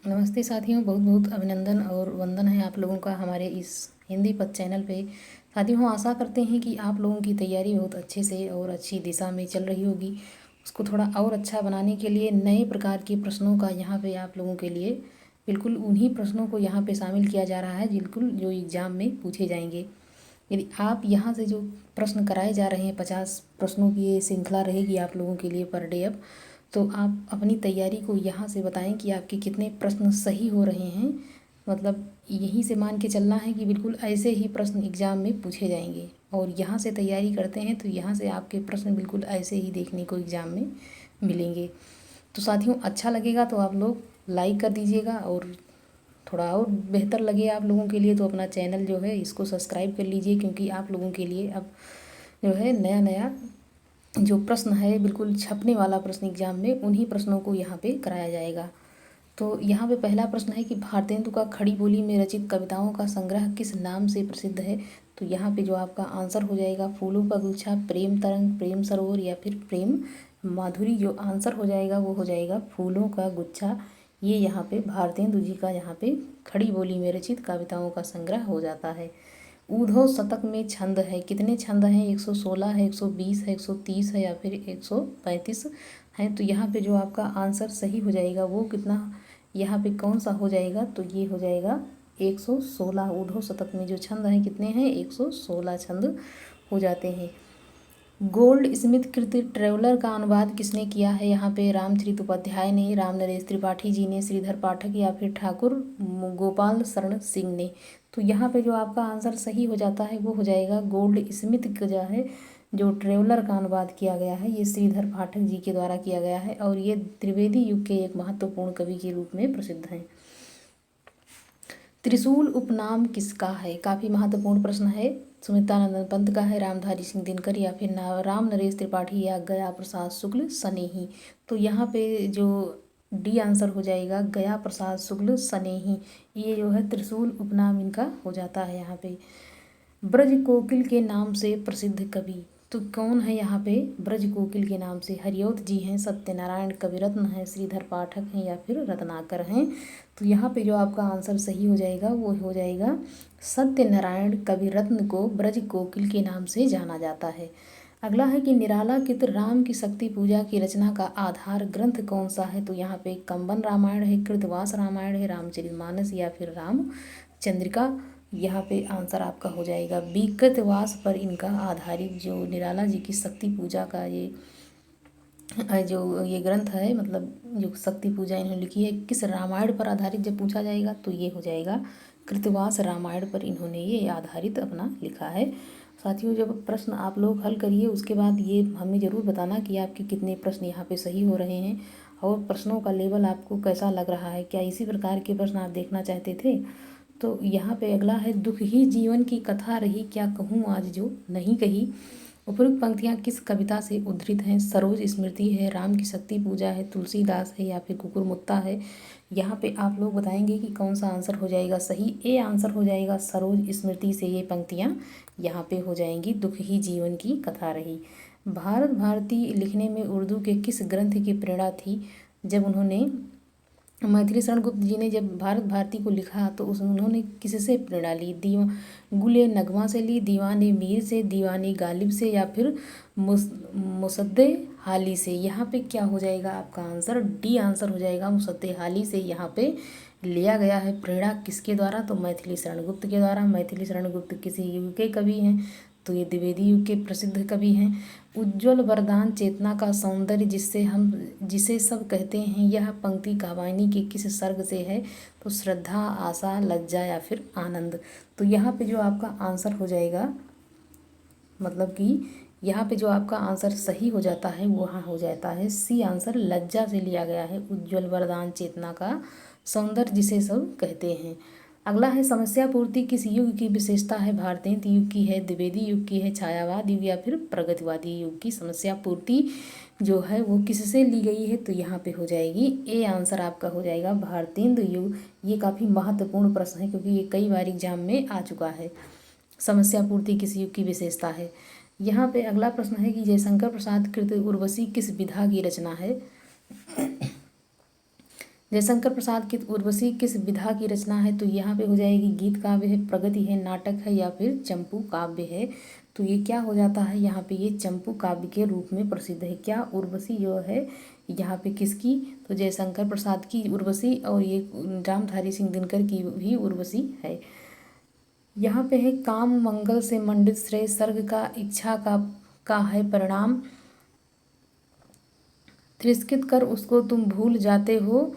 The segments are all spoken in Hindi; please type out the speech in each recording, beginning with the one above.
नमस्ते साथियों, बहुत बहुत अभिनंदन और वंदन है आप लोगों का हमारे इस हिंदी पथ चैनल पे। साथियों, हम आशा करते हैं कि आप लोगों की तैयारी बहुत अच्छे से और अच्छी दिशा में चल रही होगी। उसको थोड़ा और अच्छा बनाने के लिए नए प्रकार के प्रश्नों का यहाँ पे आप लोगों के लिए बिल्कुल उन्हीं प्रश्नों को यहाँ पे शामिल किया जा रहा है बिल्कुल जो एग्ज़ाम में पूछे जाएंगे। यदि आप यहाँ से जो प्रश्न कराए जा रहे हैं 50 प्रश्नों की ये श्रृंखला रहेगी आप लोगों के लिए पर डे। अब तो आप अपनी तैयारी को यहाँ से बताएं कि आपके कितने प्रश्न सही हो रहे हैं। मतलब यहीं से मान के चलना है कि बिल्कुल ऐसे ही प्रश्न एग्ज़ाम में पूछे जाएंगे और यहाँ से तैयारी करते हैं तो यहाँ से आपके प्रश्न बिल्कुल ऐसे ही देखने को एग्ज़ाम में मिलेंगे। तो साथियों, अच्छा लगेगा तो आप लोग लाइक कर दीजिएगा और थोड़ा और बेहतर लगे आप लोगों के लिए तो अपना चैनल जो है इसको सब्सक्राइब कर लीजिए, क्योंकि आप लोगों के लिए अब जो है नया नया जो प्रश्न है बिल्कुल छपने वाला प्रश्न एग्जाम में उन्हीं प्रश्नों को यहाँ पे कराया जाएगा। तो यहाँ पे पहला प्रश्न है कि भारतेंदु का खड़ी बोली में रचित कविताओं का संग्रह किस नाम से प्रसिद्ध है। तो यहाँ पे जो आपका आंसर हो जाएगा फूलों का गुच्छा, प्रेम तरंग, प्रेम सरोवर या फिर प्रेम माधुरी। जो आंसर हो जाएगा वो हो जाएगा फूलों का गुच्छा। ये यहाँ पे भारतेंदु जी का यहाँ पे खड़ी बोली में रचित कविताओं का संग्रह हो जाता है। ऊधव शतक में छंद है, कितने छंद हैं? 116 है, 120 है, 130 है या फिर 135 है। तो यहाँ पे जो आपका आंसर सही हो जाएगा वो कितना, यहाँ पे कौन सा हो जाएगा? तो ये हो जाएगा 116। ऊधव शतक में जो छंद हैं कितने हैं? 116 छंद हो जाते हैं। गोल्ड स्मिथ कृत ट्रेवलर का अनुवाद किसने किया है? यहाँ पे रामचरित उपाध्याय ने, राम नरेश त्रिपाठी जी ने, श्रीधर पाठक या फिर ठाकुर गोपाल शरण सिंह ने। तो यहाँ पे जो आपका आंसर सही हो जाता है वो हो जाएगा गोल्ड स्मिथ का जो है जो ट्रेवलर का अनुवाद किया गया है ये श्रीधर पाठक जी के द्वारा किया गया है और ये त्रिवेदी युग के एक महत्वपूर्ण कवि के रूप में प्रसिद्ध हैं। त्रिशूल उपनाम किसका है? काफ़ी महत्वपूर्ण प्रश्न है। सुमित्रानंद पंत का है, रामधारी सिंह दिनकर या फिर राम नरेश त्रिपाठी या गया प्रसाद शुक्ल सनेही। तो यहाँ पे जो डी आंसर हो जाएगा गया प्रसाद शुक्ल सनेही। ये जो है त्रिशूल उपनाम इनका हो जाता है। यहाँ पे ब्रज कोकिल के नाम से प्रसिद्ध कवि तो कौन है? यहाँ पे ब्रज कोकिल के नाम से हरिऔध जी हैं, सत्यनारायण कविरत्न हैं, श्रीधर पाठक हैं या फिर रत्नाकर हैं। तो यहाँ पे जो आपका आंसर सही हो जाएगा वो हो जाएगा सत्यनारायण कविरत्न को ब्रज कोकिल के नाम से जाना जाता है। अगला है कि निराला कित राम की शक्ति पूजा की रचना का आधार ग्रंथ कौन सा है? तो यहाँ पे कंबन रामायण है, कृतवास रामायण है, रामचरितमानस या फिर रामचंद्रिका। यहाँ पे आंसर आपका हो जाएगा बी, कृतवास पर इनका आधारित जो निराला जी की शक्ति पूजा का ये ग्रंथ है, मतलब जो शक्ति पूजा इन्होंने लिखी है किस रामायण पर आधारित जब पूछा जाएगा तो ये हो जाएगा कृतवास रामायण पर इन्होंने ये आधारित अपना लिखा है। साथियों, जब प्रश्न आप लोग हल करिए उसके बाद ये हमें ज़रूर बताना कि आपके कितने प्रश्न यहाँ पे सही हो रहे हैं और प्रश्नों का लेवल आपको कैसा लग रहा है। क्या इसी प्रकार के प्रश्न आप देखना चाहते थे? तो यहाँ पे अगला है दुख ही जीवन की कथा रही, क्या कहूँ आज जो नहीं कही। उपरोक्त पंक्तियाँ किस कविता से उद्धृत हैं? सरोज स्मृति है, राम की शक्ति पूजा है, तुलसीदास है या फिर कुकुरमुत्ता है। यहाँ पे आप लोग बताएंगे कि कौन सा आंसर हो जाएगा सही। ए आंसर हो जाएगा सरोज स्मृति से ये पंक्तियाँ यहाँ पे हो जाएंगी दुख ही जीवन की कथा रही। भारत भारती लिखने में उर्दू के किस ग्रंथ की प्रेरणा थी? जब उन्होंने मैथिली शरण गुप्त जी ने जब भारत भारती को लिखा तो उन्होंने किससे प्रेरणा ली? गुले नगमा से ली, दीवाने मीर से, दीवाने गालिब से या फिर मुसद्दे हाली से। यहाँ पे क्या हो जाएगा आपका आंसर? डी आंसर हो जाएगा मुसद्दे हाली से यहाँ पे लिया गया है। प्रेरणा किसके द्वारा? तो मैथिली शरण गुप्त के द्वारा। मैथिली शरण गुप्त किसी युग के कवि हैं तो ये द्विवेदी युग के प्रसिद्ध कवि हैं। उज्ज्वल वरदान चेतना का सौंदर्य जिसे सब कहते हैं, यह पंक्ति कावायनी के किस सर्ग से है? तो श्रद्धा, आशा, लज्जा या फिर आनंद। तो यहाँ पे जो आपका आंसर हो जाएगा, मतलब कि यहाँ पे जो आपका आंसर सही हो जाता है वो हाँ हो जाता है सी आंसर, लज्जा से लिया गया है। उज्ज्वल वरदान चेतना का सौंदर्य जिसे सब कहते हैं। अगला है समस्या पूर्ति किस युग की विशेषता है? भारतेंदु युग की है, द्विवेदी युग की है, छायावाद युग या फिर प्रगतिवादी युग की? समस्या पूर्ति जो है वो किससे ली गई है? तो यहाँ पे हो जाएगी ए आंसर आपका हो जाएगा भारतेंदु युग। ये काफ़ी महत्वपूर्ण प्रश्न है क्योंकि ये कई बार एग्जाम में आ चुका है। समस्या पूर्ति किस युग की विशेषता है? यहाँ पे अगला प्रश्न है कि जयशंकर प्रसाद कृत उर्वशी किस विधा की रचना है? जयशंकर प्रसाद की उर्वशी किस विधा की रचना है? तो यहाँ पे हो जाएगी गीत काव्य है, प्रगति है, नाटक है या फिर चंपू काव्य है। तो ये क्या हो जाता है यहाँ पे, ये चंपू काव्य के रूप में प्रसिद्ध है। क्या उर्वशी जो है यहाँ पे किसकी? तो जयशंकर प्रसाद की उर्वशी और ये रामधारी सिंह दिनकर की भी उर्वशी है। यहाँ पे है काम मंगल से मंडित श्रेय सर्ग का इच्छा का है परिणाम, तिरस्कृत कर उसको तुम भूल जाते हो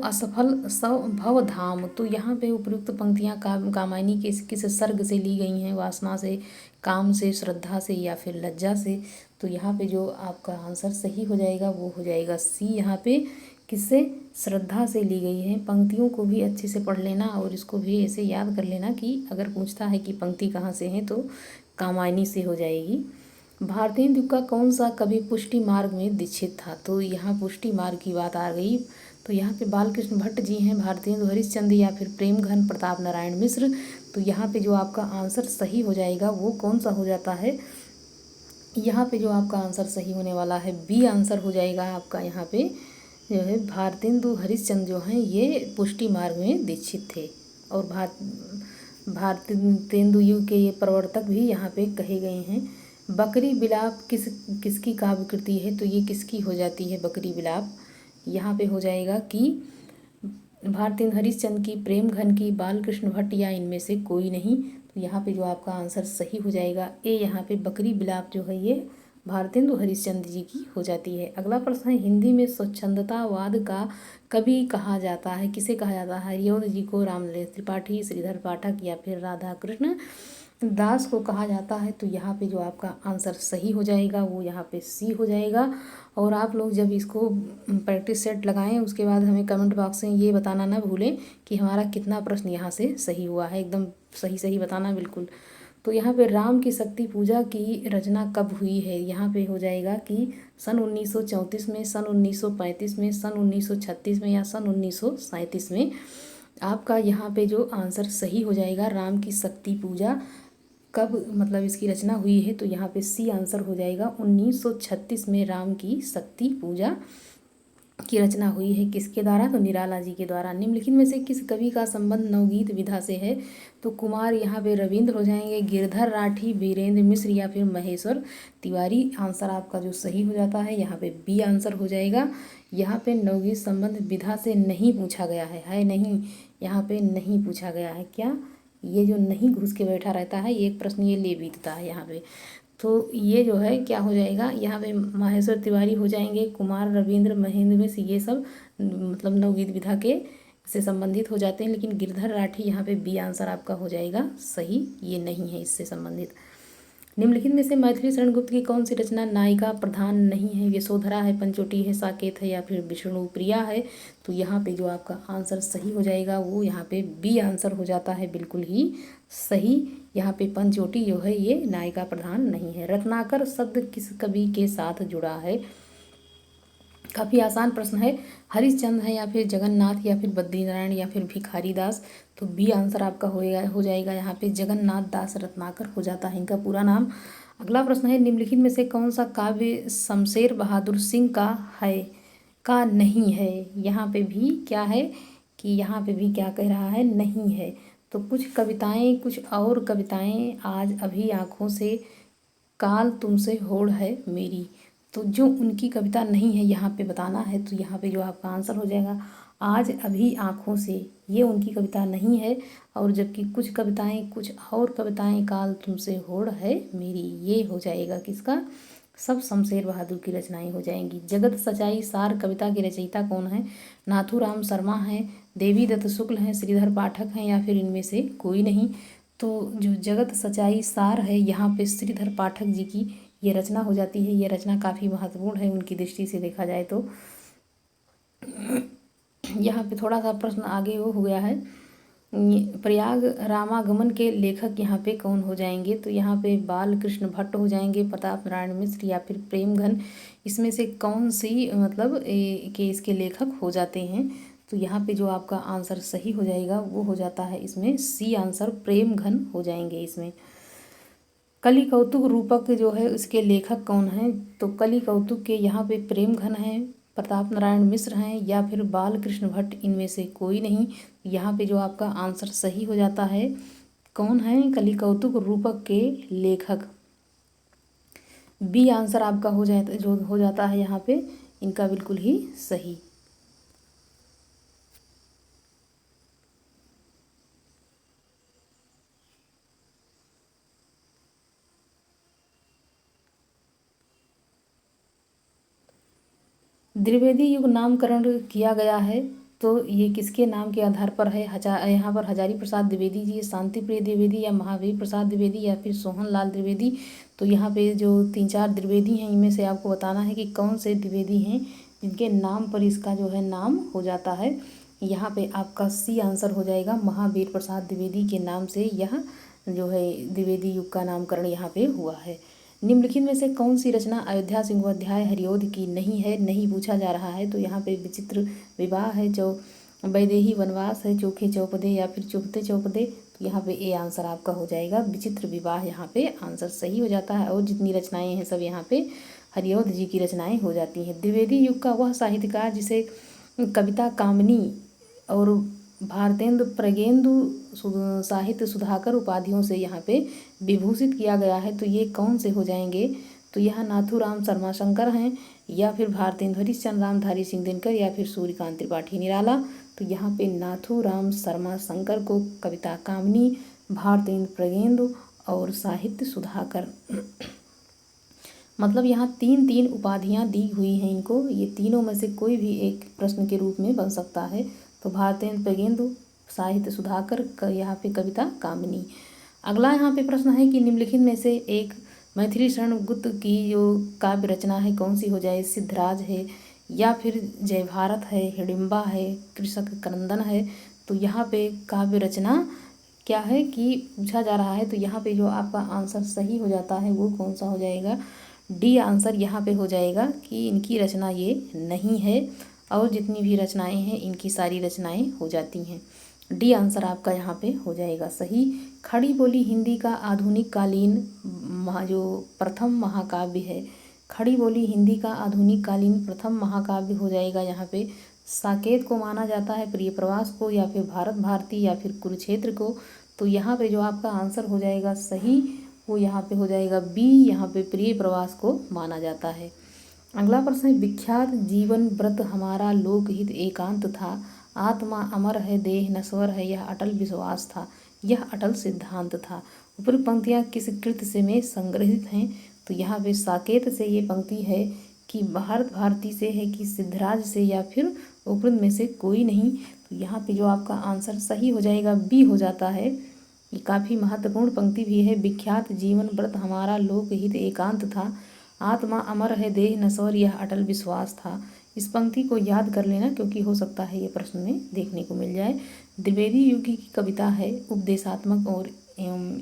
असफल सव भव धाम। तो यहाँ पे उपयुक्त पंक्तियाँ कामायनी के किस सर्ग से ली गई हैं? वासना से, काम से, श्रद्धा से या फिर लज्जा से। तो यहाँ पे जो आपका आंसर सही हो जाएगा वो हो जाएगा सी। यहाँ पे किससे? श्रद्धा से ली गई है। पंक्तियों को भी अच्छे से पढ़ लेना और इसको भी ऐसे याद कर लेना कि अगर पूछता है कि पंक्ति कहाँ से है तो कामायनी से हो जाएगी। भारतेंदु का कौन सा कवि पुष्टि मार्ग में दीक्षित था? तो यहाँ पुष्टि मार्ग की बात आ गई। तो यहाँ पे बालकृष्ण भट्ट जी हैं, भारतेंदु हरिश्चंद्र या फिर प्रेमघन प्रताप नारायण मिश्र। तो यहाँ पे जो आपका आंसर सही हो जाएगा वो कौन सा हो जाता है? यहाँ पे जो आपका आंसर सही होने वाला है बी आंसर हो जाएगा आपका। यहाँ पे जो है भारतेंदु हरिश्चंद्र जो हैं ये पुष्टि मार्ग में दीक्षित थे। और भारतेंदु युग के ये प्रवर्तक भी यहाँ पे कहे गए हैं। बकरी बिलाप किसकी काव्य कृति है? तो ये किसकी हो जाती है बकरी बिलाप? यहाँ पे हो जाएगा कि भारतेंदु हरिश्चंद्र की, प्रेमघन की, बालकृष्ण भट्ट या इनमें से कोई नहीं। तो यहाँ पे जो आपका आंसर सही हो जाएगा ए। यहाँ पे बकरी बिलाप जो है ये भारतेंदु हरिश्चंद्र जी की हो जाती है। अगला प्रश्न है हिंदी में स्वच्छंदतावाद का कवि कहा जाता है? किसे कहा जाता है? हरिऔध जी को, रामलला त्रिपाठी, श्रीधर पाठक या फिर राधा कृष्ण दास को कहा जाता है। तो यहाँ पे जो आपका आंसर सही हो जाएगा वो यहाँ पे सी हो जाएगा। और आप लोग जब इसको प्रैक्टिस सेट लगाएं उसके बाद हमें कमेंट बॉक्स में ये बताना ना भूलें कि हमारा कितना प्रश्न यहाँ से सही हुआ है। एकदम सही सही बताना बिल्कुल। तो यहाँ पे राम की शक्ति पूजा की रचना कब हुई है? यहाँ पे हो जाएगा कि सन 1934 में, सन 1935 में, सन 1936 में या सन 1937 में। आपका यहाँ पे जो आंसर सही हो जाएगा राम की शक्ति पूजा कब मतलब इसकी रचना हुई है? तो यहाँ पे सी आंसर हो जाएगा 1936 में राम की शक्ति पूजा की रचना हुई है। किसके द्वारा? तो निराला जी के द्वारा। निम्नलिखित में से किस कवि का संबंध नवगीत विधा से है? तो कुमार यहाँ पे रविंद्र हो जाएंगे, गिरधर राठी, बीरेंद्र मिश्र या फिर महेश्वर तिवारी। आंसर आपका जो सही हो जाता है यहाँ पे बी आंसर हो जाएगा। यहाँ पे नवगीत संबंध विधा से नहीं पूछा गया है नहीं, यहाँ पे नहीं पूछा गया है। क्या ये जो नहीं घुस के बैठा रहता है ये एक प्रश्न ये ले बीतता है यहाँ पे। तो ये जो है क्या हो जाएगा यहाँ पे महेश्वर तिवारी हो जाएंगे, कुमार रविंद्र महेंद्र में ये सब मतलब नवगीत विधा के से संबंधित हो जाते हैं। लेकिन गिरधर राठी यहाँ पे बी आंसर आपका हो जाएगा सही, ये नहीं है इससे संबंधित। निम्नलिखित में से मैथिली शरण गुप्त की कौन सी रचना नायिका प्रधान नहीं है? यशोधरा है, पंचवटी है, साकेत है या फिर विष्णुप्रिया है। तो यहाँ पे जो आपका आंसर सही हो जाएगा वो यहाँ पे बी आंसर हो जाता है बिल्कुल ही सही। यहाँ पे पंचवटी जो है ये नायिका प्रधान नहीं है। रत्नाकर शब्द किस कवि के साथ जुड़ा है? काफ़ी आसान प्रश्न है। हरिश्चंद्र है या फिर जगन्नाथ या फिर बद्रीनारायण या फिर भिखारी दास। तो बी आंसर आपका हो जाएगा यहाँ पे जगन्नाथ दास रत्नाकर हो जाता है इनका पूरा नाम। अगला प्रश्न है निम्नलिखित में से कौन सा काव्य शमशेर बहादुर सिंह का है का नहीं है? यहाँ पे भी क्या है कि यहाँ पे भी क्या कह रहा है नहीं है। तो कुछ कविताएं, कुछ और कविताएं आज अभी आँखों से, काल तुमसे होड़ है मेरी। तो जो उनकी कविता नहीं है यहाँ पे बताना है। तो यहाँ पे जो आपका आंसर हो जाएगा आज अभी आँखों से, ये उनकी कविता नहीं है। और जबकि कुछ कविताएं, कुछ और कविताएं, काल तुमसे होड़ है मेरी, ये हो जाएगा किसका? सब शमशेर बहादुर की रचनाएं हो जाएंगी। जगत सच्चाई सार कविता के रचयिता कौन है? नाथूराम शर्मा हैं, देवी दत्त शुक्ल हैं, श्रीधर पाठक हैं या फिर इनमें से कोई नहीं। तो जो जगत सच्चाई सार है यहाँ पे श्रीधर पाठक जी की ये रचना हो जाती है। ये रचना काफ़ी महत्वपूर्ण है उनकी दृष्टि से देखा जाए तो। यहाँ पे थोड़ा सा प्रश्न आगे वो हो गया है। प्रयाग रामागमन के लेखक यहाँ पे कौन हो जाएंगे? तो यहाँ पे बालकृष्ण भट्ट हो जाएंगे, प्रताप नारायण मिश्र या फिर प्रेमघन। इसमें से कौन सी मतलब के इसके लेखक हो जाते हैं? तो यहाँ पे जो आपका आंसर सही हो जाएगा वो हो जाता है इसमें सी आंसर, प्रेमघन हो जाएंगे इसमें। कलि कौतुक रूपक जो है उसके लेखक कौन हैं? तो कलि कौतुक के यहाँ पे प्रेमघन हैं, प्रताप नारायण मिश्र हैं या फिर बालकृष्ण भट्ट, इनमें से कोई नहीं। यहाँ पे जो आपका आंसर सही हो जाता है, कौन है, कलिकौतुक रूपक के लेखक। बी आंसर आपका हो जाता है यहाँ पे इनका बिल्कुल ही सही। द्विवेदी युग नामकरण किया गया है, तो ये किसके नाम के आधार पर है। यहाँ पर हजारी प्रसाद द्विवेदी जी, शांति प्रिय द्विवेदी, या महावीर प्रसाद द्विवेदी, या फिर सोहन लाल द्विवेदी। तो यहाँ पे जो 3-4 द्विवेदी हैं, इनमें से आपको बताना है कि कौन से द्विवेदी हैं जिनके नाम पर इसका जो है नाम हो जाता है। यहाँ पे आपका सी आंसर हो जाएगा, महावीर प्रसाद द्विवेदी के नाम से यह जो है द्विवेदी युग का नामकरण यहाँ पे हुआ है। निम्नलिखित में से कौन सी रचना अयोध्या सिंहोध्याय हरिऔध की नहीं है, नहीं पूछा जा रहा है। तो यहाँ पे विचित्र विवाह है, वैदेही वनवास है, चोखे चौपदे, या फिर चुभते चौपदे। तो यहाँ पे ए आंसर आपका हो जाएगा, विचित्र विवाह यहाँ पे आंसर सही हो जाता है। और जितनी रचनाएं हैं सब यहाँ पे हरिऔध जी की रचनाएं हो जाती हैं। द्विवेदी युग का वह साहित्यकार जिसे कविता कामनी और भारतेंदु प्रगेंदु साहित्य सुधाकर उपाधियों से यहाँ पे विभूषित किया गया है। तो ये कौन से हो जाएंगे, तो यह नाथूराम शर्मा शंकर हैं, या फिर भारतेंदु हरिश्चंद्र रामधारी सिंह दिनकर, या फिर सूर्यकांत त्रिपाठी निराला। तो यहाँ पे नाथूराम शर्मा शंकर को कविता कामनी, भारतेंदु प्रगेंदु और साहित्य सुधाकर मतलब यहाँ 3-3 उपाधियाँ दी हुई हैं इनको। ये तीनों में से कोई भी एक प्रश्न के रूप में बन सकता है। तो भारतेंदु प्रगेंदु, साहित्य सुधाकर, यहाँ पे कविता कामनी। अगला यहाँ पे प्रश्न है कि निम्नलिखित में से एक मैथिली शरण गुप्त की जो काव्य रचना है कौन सी हो जाए। सिद्धराज है, या फिर जय भारत है, हिडिंबा है, कृषक क्रंदन है। तो यहाँ पे काव्य रचना क्या है कि पूछा जा रहा है। तो यहाँ पे जो आपका आंसर सही हो जाता है वो कौन सा हो जाएगा, डी आंसर यहाँ पे हो जाएगा कि इनकी रचना ये नहीं है। और जितनी भी रचनाएं हैं इनकी सारी रचनाएं हो जाती हैं। डी आंसर आपका यहाँ पे हो जाएगा सही। खड़ी बोली हिंदी का आधुनिक कालीन जो प्रथम महाकाव्य है, खड़ी बोली हिंदी का आधुनिक कालीन प्रथम महाकाव्य हो जाएगा यहाँ पे। साकेत को माना जाता है, प्रिय प्रवास को, या फिर भारत भारती, या फिर कुरुक्षेत्र को। तो यहाँ पे जो आपका आंसर हो जाएगा सही वो यहाँ पे हो जाएगा बी, यहाँ पे प्रिय प्रवास को माना जाता है। अगला प्रश्न है, विख्यात जीवन व्रत हमारा लोकहित एकांत था, आत्मा अमर है देह नश्वर है, यह अटल विश्वास था, यह अटल सिद्धांत था। उपरोक्त पंक्तियाँ किस कृत से में संग्रहित हैं। तो यहाँ पे साकेत से ये पंक्ति है, कि भारत भारती से है, कि सिद्धराज से, या फिर उपरोक्त में से कोई नहीं। तो यहाँ पे जो आपका आंसर सही हो जाएगा बी हो जाता है। ये काफ़ी महत्वपूर्ण पंक्ति भी है, विख्यात जीवन व्रत हमारा लोकहित एकांत था, आत्मा अमर है देह नश्वर, यह अटल विश्वास था। इस पंक्ति को याद कर लेना, क्योंकि हो सकता है ये प्रश्न में देखने को मिल जाए। द्विवेदी युग की कविता है, उपदेशात्मक और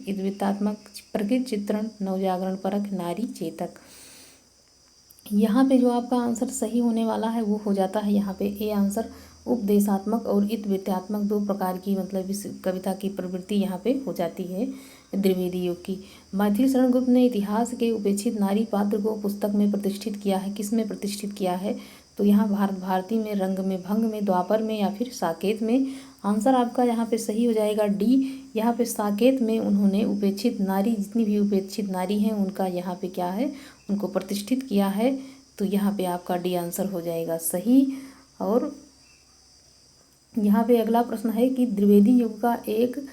इद्वितात्मक, प्रकृति चित्रण, नवजागरण परक, नारी चेतक। यहाँ पे जो आपका आंसर सही होने वाला है वो हो जाता है यहाँ पे ए आंसर, उपदेशात्मक और इतवित्यात्मक, दो प्रकार की मतलब इस कविता की प्रवृत्ति यहाँ पे हो जाती है द्विवेदी युग की। मैथिली शरण गुप्त ने इतिहास के उपेक्षित नारी पात्र को पुस्तक में प्रतिष्ठित किया है, किस में प्रतिष्ठित किया है। तो यहाँ भारत भारती में, रंग में, भंग में, द्वापर में, या फिर साकेत में। आंसर आपका यहाँ पे सही हो जाएगा डी। यहाँ पे साकेत में उन्होंने उपेक्षित नारी, जितनी भी उपेक्षित नारी हैं उनका यहाँ पे क्या है, उनको प्रतिष्ठित किया है। तो यहाँ पे आपका डी आंसर हो जाएगा सही। और यहाँ पे अगला प्रश्न है कि द्विवेदी युग का एक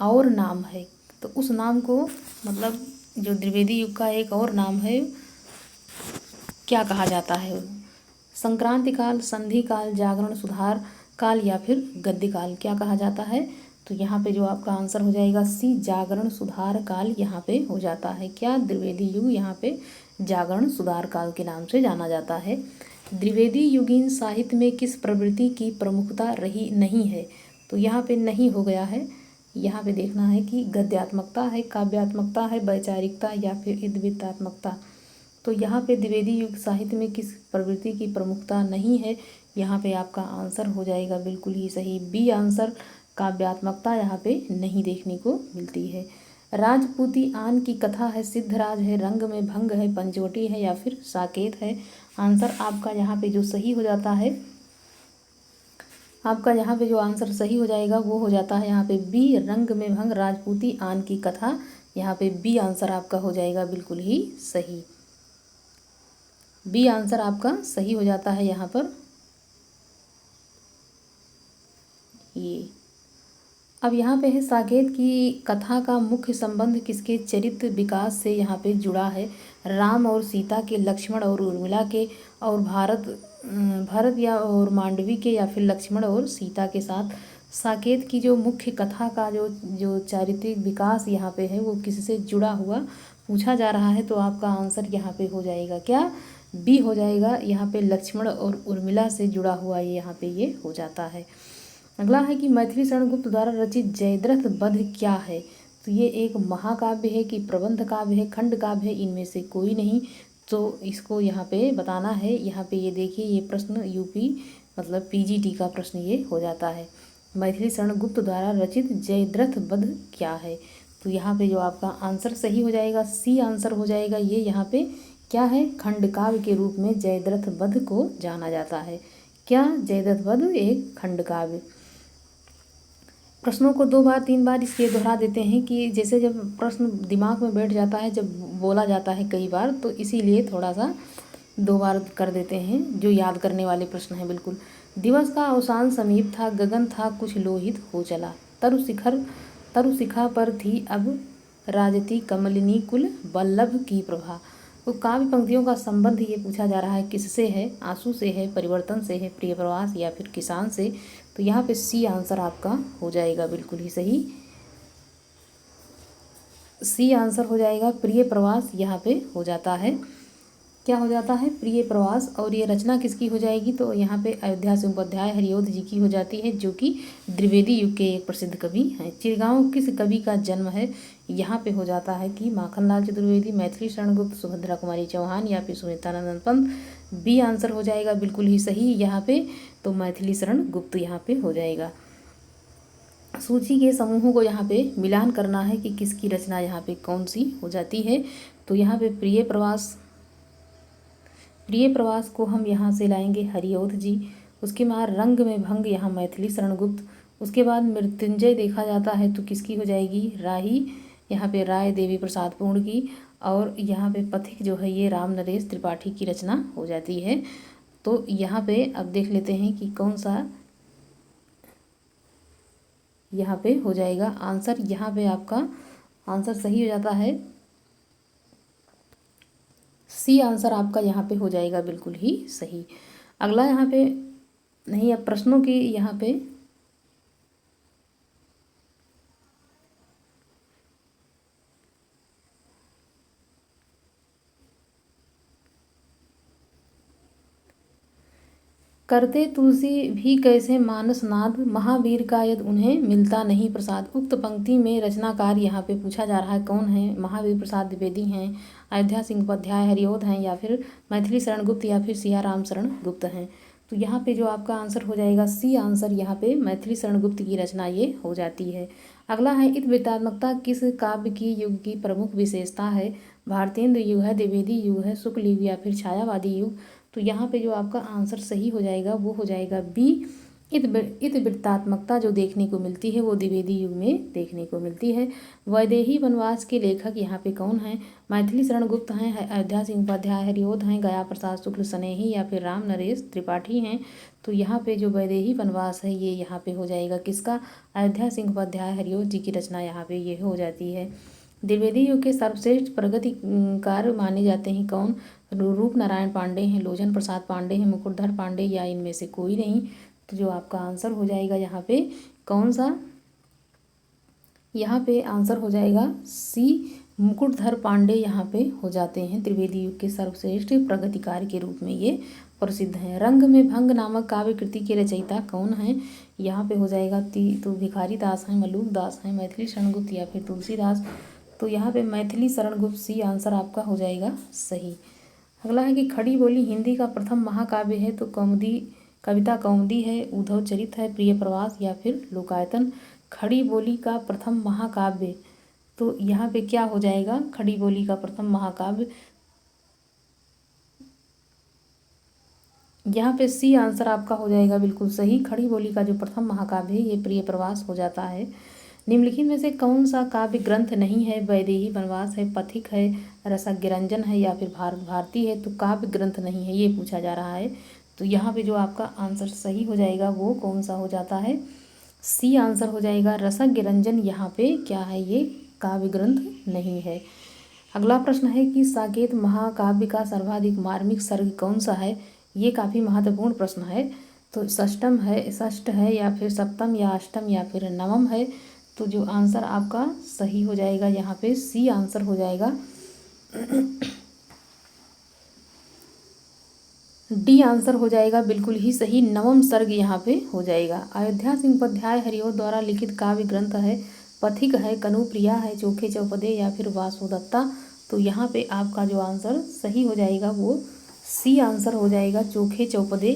और नाम है, तो उस नाम को मतलब जो द्विवेदी युग का एक और नाम है क्या कहा जाता है। संक्रांति काल, संधि काल, जागरण सुधार काल, या फिर गद्य काल, क्या कहा जाता है। तो यहाँ पे जो आपका आंसर हो जाएगा सी, जागरण सुधार काल यहाँ पे हो जाता है। क्या द्विवेदी युग यहाँ पे जागरण सुधार काल के नाम से जाना जाता है। द्विवेदी युगीन साहित्य में किस प्रवृत्ति की प्रमुखता रही नहीं है। तो यहाँ पे नहीं हो गया है। यहाँ पे देखना है कि गद्यात्मकता है, काव्यात्मकता है, वैचारिकता, या फिर इद्वितात्मकता। तो यहाँ पे द्विवेदी युग साहित्य में किस प्रवृत्ति की प्रमुखता नहीं है। यहाँ पे आपका आंसर हो जाएगा बिल्कुल ही सही बी आंसर, काव्यात्मकता यहाँ पे नहीं देखने को मिलती है। राजपूती आन की कथा है, सिद्धराज है, रंग में भंग है, पंचवटी है, या फिर साकेत है। आंसर आपका यहाँ पे जो सही हो जाता है, आपका यहाँ पे जो आंसर सही हो जाएगा वो हो जाता है यहाँ पे बी, रंग में भंग राजपूती आन की कथा। यहाँ पे बी आंसर आपका हो जाएगा बिल्कुल ही सही। बी आंसर आपका सही हो जाता है यहाँ पर ये। अब यहाँ पे है साकेत की कथा का मुख्य संबंध किसके चरित्र विकास से यहाँ पे जुड़ा है? राम और सीता के, लक्ष्मण और उर्मिला के, और भरत या और मांडवी के, या फिर लक्ष्मण और सीता के साथ। साकेत की जो मुख्य कथा का जो चारित्रिक विकास यहाँ पे है वो किससे जुड़ा हुआ पूछा जा रहा है, तो आपका आंसर यहाँ पे हो जाएगा क्या? बी हो जाएगा। यहाँ पे लक्ष्मण और उर्मिला से जुड़ा हुआ ये यहाँ पे ये हो जाता है। अगला है कि मैथिली शरण गुप्त द्वारा रचित जयद्रथ वध क्या है? तो ये एक महाकाव्य है कि प्रबंध काव्य है, खंड काव्य है, इनमें से कोई नहीं। तो इसको यहाँ पे बताना है। यहाँ पे ये देखिए, ये प्रश्न यूपी मतलब पीजीटी का प्रश्न ये हो जाता है। मैथिली शरण गुप्त द्वारा रचित जयद्रथ वध क्या है? तो यहाँ पे जो आपका आंसर सही हो जाएगा सी आंसर हो जाएगा। ये यहाँ पे क्या है? खंड काव्य के रूप में जयद्रथ वध को जाना जाता है। क्या? जयद्रथ वध एक खंड काव्य। प्रश्नों को 2 बार 3 बार इसलिए दोहरा देते हैं कि जैसे जब प्रश्न दिमाग में बैठ जाता है, जब बोला जाता है कई बार, तो इसीलिए थोड़ा सा 2 बार कर देते हैं, जो याद करने वाले प्रश्न हैं बिल्कुल। दिवस का अवसान समीप था, गगन था कुछ लोहित हो चला, तरु शिखा पर थी अब राजती कमलिनी कुल वल्लभ की प्रभा। तो काव्य पंक्तियों का संबंध ये पूछा जा रहा है किससे है? आंसू से है, परिवर्तन से है, प्रिय प्रवास या फिर किसान से। तो यहाँ पे सी आंसर आपका हो जाएगा बिल्कुल ही सही। सी आंसर हो जाएगा, प्रिय प्रवास यहाँ पे हो जाता है। क्या हो जाता है? प्रिय प्रवास। और ये रचना किसकी हो जाएगी? तो यहाँ पे अयोध्या सिंह उपाध्याय हरिओध जी की हो जाती है, जो कि द्विवेदी युग के एक प्रसिद्ध कवि हैं। चिरगांव किस कवि का जन्म है? यहाँ पे हो जाता है कि माखनलाल चतुर्वेदी, मैथिली शरण गुप्त, सुभद्रा कुमारी चौहान या फिर सुनीतानंद पंत। बी आंसर हो जाएगा बिल्कुल ही सही यहाँ पे। तो मैथिली शरण गुप्त यहाँ पे हो जाएगा। सूची के समूहों को यहाँ पे मिलान करना है कि किसकी रचना यहाँ पे कौन सी हो जाती है। तो यहाँ पे प्रिय प्रवास को हम यहाँ से लाएंगे हरिओध जी। उसके बाद रंग में भंग यहाँ मैथिली शरण गुप्त। उसके बाद मृत्युंजय देखा जाता है तो किसकी हो जाएगी? राही, यहाँ पे राय देवी प्रसाद पूर्ण की। और यहाँ पे पथिक जो है ये राम नरेश त्रिपाठी की रचना हो जाती है। तो यहाँ पे अब देख लेते हैं कि कौन सा यहाँ पे हो जाएगा आंसर। यहाँ पे आपका आंसर सही हो जाता है सी आंसर आपका यहाँ पे हो जाएगा बिल्कुल ही सही। अगला यहाँ पे नहीं, अब प्रश्नों की यहाँ पे करते तुलसी भी कैसे मानस नाद, महावीर का यद उन्हें मिलता नहीं प्रसाद। उक्त पंक्ति में रचनाकार यहाँ पे पूछा जा रहा है कौन है? महावीर प्रसाद द्विवेदी हैं, अयोध्या सिंह उपाध्याय हरिओध हैं, या फिर मैथिली शरण गुप्त, या फिर सिया राम शरण गुप्त हैं। तो यहाँ पे जो आपका आंसर हो जाएगा सी आंसर। यहाँ पे मैथिली शरण गुप्त की रचना ये हो जाती है। अगला है इतवृत्तात्मकता किस काव्य की युग की प्रमुख विशेषता है? भारतेंद्र युग है, द्विवेदी युग है, शुक्ल युग या फिर छायावादी युग। तो यहाँ पे जो आपका आंसर सही हो जाएगा वो हो जाएगा बी। इतवृत्तात्मकता जो देखने को मिलती है वो द्विवेदी युग में देखने को मिलती है। वैदेही वनवास के लेखक यहाँ पे कौन हैं? मैथिली शरण गुप्त हैं, अयोध्या सिंह उपाध्याय हरिओध हैं, गया प्रसाद शुक्ल स्नेही या फिर राम नरेश त्रिपाठी हैं। तो यहाँ पे जो वैदेही वनवास है ये यहाँ पे हो जाएगा किसका? अयोध्या सिंह उपाध्याय हरिओध जी की रचना यहाँ पे ये हो जाती है। द्विवेदी युग के सर्वश्रेष्ठ प्रगतिकार माने जाते हैं कौन? रूप नारायण पांडे हैं, लोचन प्रसाद पांडे हैं, मुकुटधर पांडे, या इनमें से कोई नहीं। तो जो आपका आंसर हो जाएगा यहाँ पे कौन सा? यहाँ पे आंसर हो जाएगा सी, मुकुटधर पांडे यहाँ पे हो जाते हैं। त्रिवेदी युग के सर्वश्रेष्ठ प्रगतिकार के रूप में ये प्रसिद्ध हैं। रंग में भंग नामक काव्य कृति के रचयिता कौन हैं? यहाँ पे हो जाएगा तो भिखारी दास हैं, मलूक दास हैं, मैथिली शरण गुप्त या फिर तुलसीदास। तो यहाँ पे मैथिली शरण गुप्त सी आंसर आपका हो जाएगा सही। अगला है कि खड़ी बोली हिंदी का प्रथम महाकाव्य है, तो कविता कौमुदी है, उद्धव चरित है, प्रिय प्रवास या फिर लोकायतन। खड़ी बोली का प्रथम महाकाव्य, तो यहाँ पे क्या हो जाएगा? खड़ी बोली का प्रथम महाकाव्य यहाँ पे सी आंसर आपका हो जाएगा बिल्कुल सही। खड़ी बोली का जो प्रथम महाकाव्य है ये प्रिय प्रवास हो जाता है। निम्नलिखित में से कौन सा काव्य ग्रंथ नहीं है? वैदेही वनवास है, पथिक है, रसज्ञरंजन है या फिर भारत भारती है। तो काव्य ग्रंथ नहीं है ये पूछा जा रहा है। तो यहाँ पे जो आपका आंसर सही हो जाएगा वो कौन सा हो जाता है? सी आंसर हो जाएगा रसज्ञरंजन। यहाँ पे क्या है? ये काव्य ग्रंथ नहीं है। अगला प्रश्न है कि साकेत महाकाव्य का सर्वाधिक मार्मिक सर्ग कौन सा है? ये काफ़ी महत्वपूर्ण प्रश्न है। तो षष्ठ है या फिर सप्तम या अष्टम या फिर नवम है। तो जो आंसर आपका सही हो जाएगा यहाँ पे सी आंसर हो जाएगा। डी आंसर हो जाएगा बिल्कुल ही सही। नवम सर्ग यहाँ पे हो जाएगा। अयोध्या सिंह उपाध्याय हरिओं द्वारा लिखित काव्य ग्रंथ है, पथिक है, कनुप्रिया है, चोखे चौपदे या फिर वासुदत्ता। तो यहाँ पे आपका जो आंसर सही हो जाएगा वो सी आंसर हो जाएगा, चोखे चौपदे।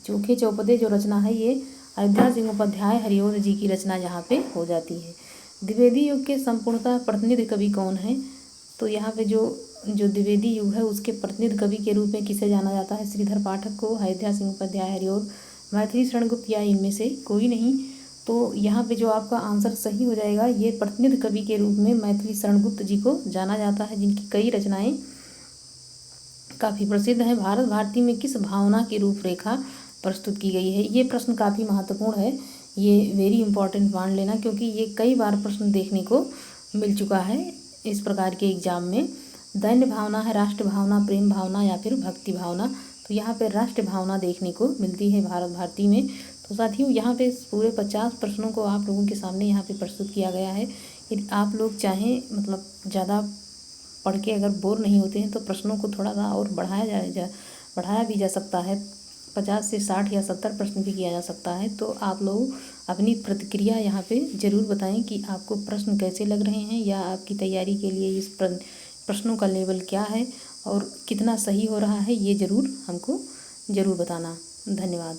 चोखे चौपदे जो रचना है ये अयोध्या सिंह उपाध्याय हरिओं जी की रचना यहाँ पे हो जाती है। द्विवेदी युग के संपूर्णतः प्रतिनिधि कवि कौन है? तो यहाँ पे जो द्विवेदी युग है उसके प्रतिनिधि कवि के रूप में किसे जाना जाता है? श्रीधर पाठक को, अयोध्या सिंह उपाध्याय हरिओं, मैथिली शरण गुप्त या इनमें से कोई नहीं। तो यहाँ पे जो आपका आंसर सही हो जाएगा ये प्रतिनिधि कवि के रूप में मैथिली शरण गुप्त जी को जाना जाता है, जिनकी कई रचनाएं काफ़ी प्रसिद्ध हैं। भारत भारती में किस भावना की रूपरेखा प्रस्तुत की गई है? ये प्रश्न काफ़ी महत्वपूर्ण है, ये वेरी इंपॉर्टेंट मान लेना, क्योंकि ये कई बार प्रश्न देखने को मिल चुका है इस प्रकार के एग्जाम में। दैन्य भावना है, राष्ट्र भावना, प्रेम भावना या फिर भक्ति भावना। तो यहाँ पे राष्ट्र भावना देखने को मिलती है भारत भारती में। तो साथियों यहाँ पे पूरे 50 प्रश्नों को आप लोगों के सामने यहाँ पे प्रस्तुत किया गया है। यदि आप लोग चाहें मतलब ज़्यादा पढ़ के अगर बोर नहीं होते हैं तो प्रश्नों को थोड़ा सा और बढ़ाया भी जा सकता है। 50 से 60 या 70 प्रश्न भी किया जा सकता है। तो आप लोग अपनी प्रतिक्रिया यहाँ पे ज़रूर बताएं कि आपको प्रश्न कैसे लग रहे हैं या आपकी तैयारी के लिए इस प्रश्नों का लेवल क्या है और कितना सही हो रहा है, ये ज़रूर हमको ज़रूर बताना। धन्यवाद।